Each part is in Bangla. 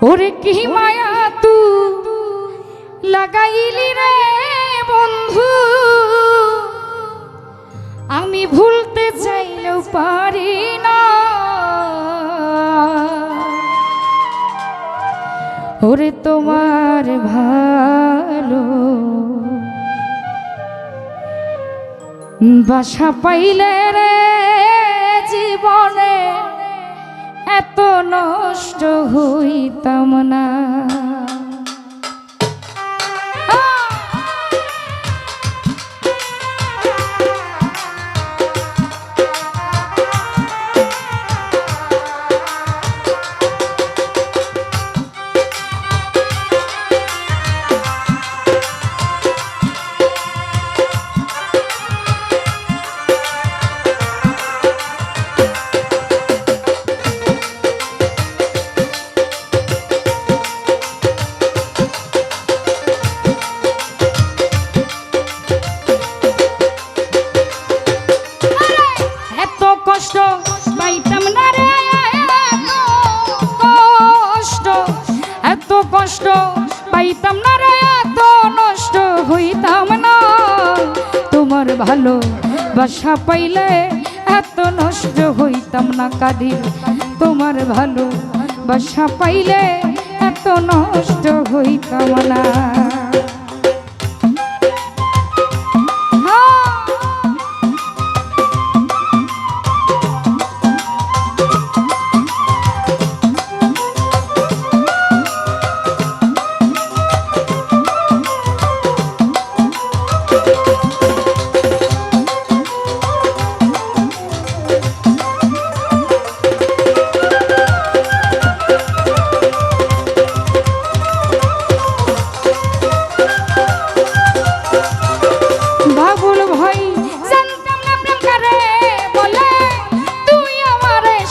ওরে কি মায়া তু লাগাইলি রে বন্ধু, আমি ভুলতে চাইলেও পারি না। ওরে তোমার ভালো বাসা পাইলে রে জীবনে এত নষ্ট হইতাম না। কষ্ট পাইতাম না রে, এত নষ্ট হইতাম না। তোমার ভালো বাসা পাইলে এত নষ্ট হইতাম না কাদির। তোমার ভালো বাসা পাইলে এত নষ্ট হইতাম না।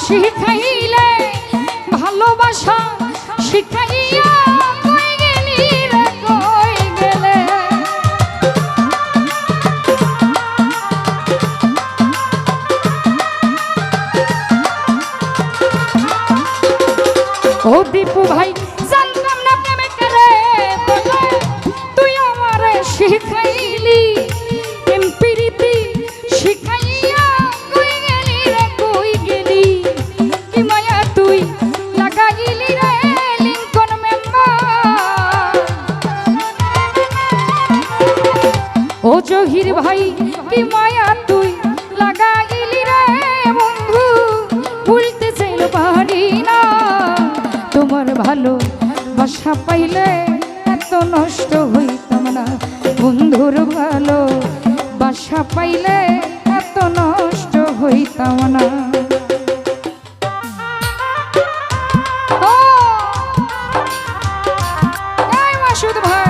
শিখাইলে ভালোবাসা শিখাইয়া কই গেলি রে কই গেলে। ও দীপু ভাই জানতাম না প্রেমে করে বলে তুই আমারে শিখাইলি, প্রেম প্রীতি শিখাইয়া কই গেলি রে কই গেলি। কি মায়া তুই লাগাইলি রে লিংকন মেম্বার। ও জহির ভাই কি মায়া তুই লাগাইলি রে বন্ধু, ভুলতে চাইলে পারি না। তোমার ভালো বাসা পাইলে এত নষ্ট হইতাম না। বন্ধুর ভালো বাসা পাইলে এত নষ্ট হইতাম না। মাসুদ ভাই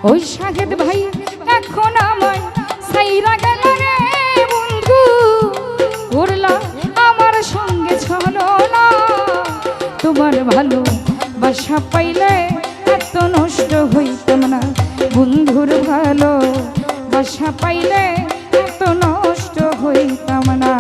ওই শাহেদ ভাই এখন আমায় সাইরা গেল রে বন্ধু, করলা আমার সঙ্গে চলো না। তোমার ভালো বাসা পাইলে এত নষ্ট হইতাম না। বন্ধুর ভালো বাসা পাইলে এত নষ্ট হইতাম না।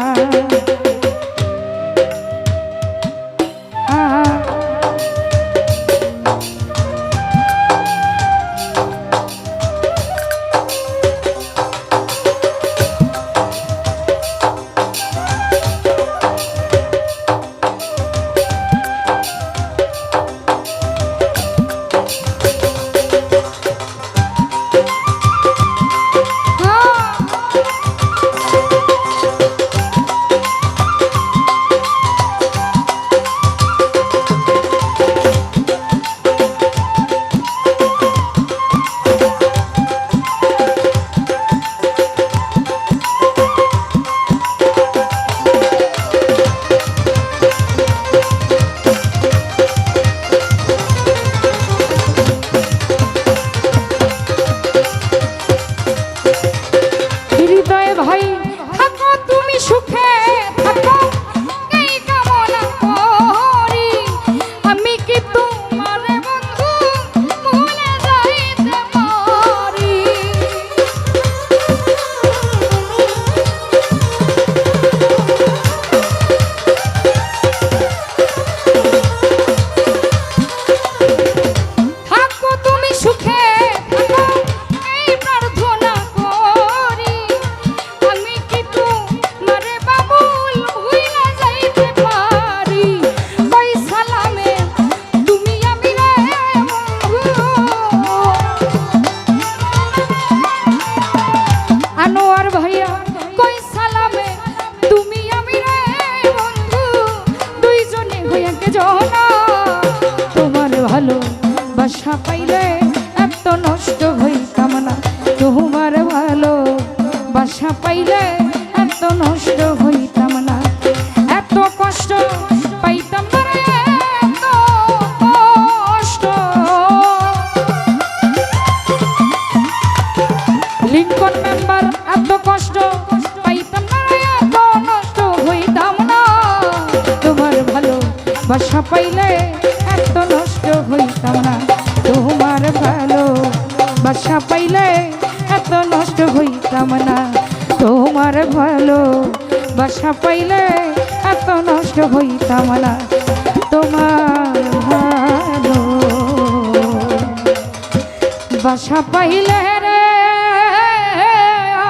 পাইলে এত নষ্ট হইতাম না তোমার ভালো বাসা পাইলে এত নষ্ট হইতাম না এত কষ্ট পাইতাম না রে, এত কষ্ট লিঙ্কন মেম্বার এত কষ্ট পাইতাম না রে, এত নষ্ট হইতাম না তোমার ভালো বাসা পাইলে এত নষ্ট হইতাম না তোমার ভালো বাসা পাইলে এত নষ্ট হইতাম না তোমার ভালো বাসা পাইলে এত নষ্ট হইতাম না তোমার ভালো বাসা পাইলে রে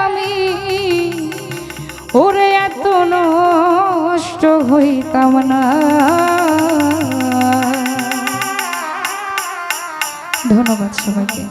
আমি ওরে এত নষ্ট হইতাম না। ধন্যবাদ সবাইকে।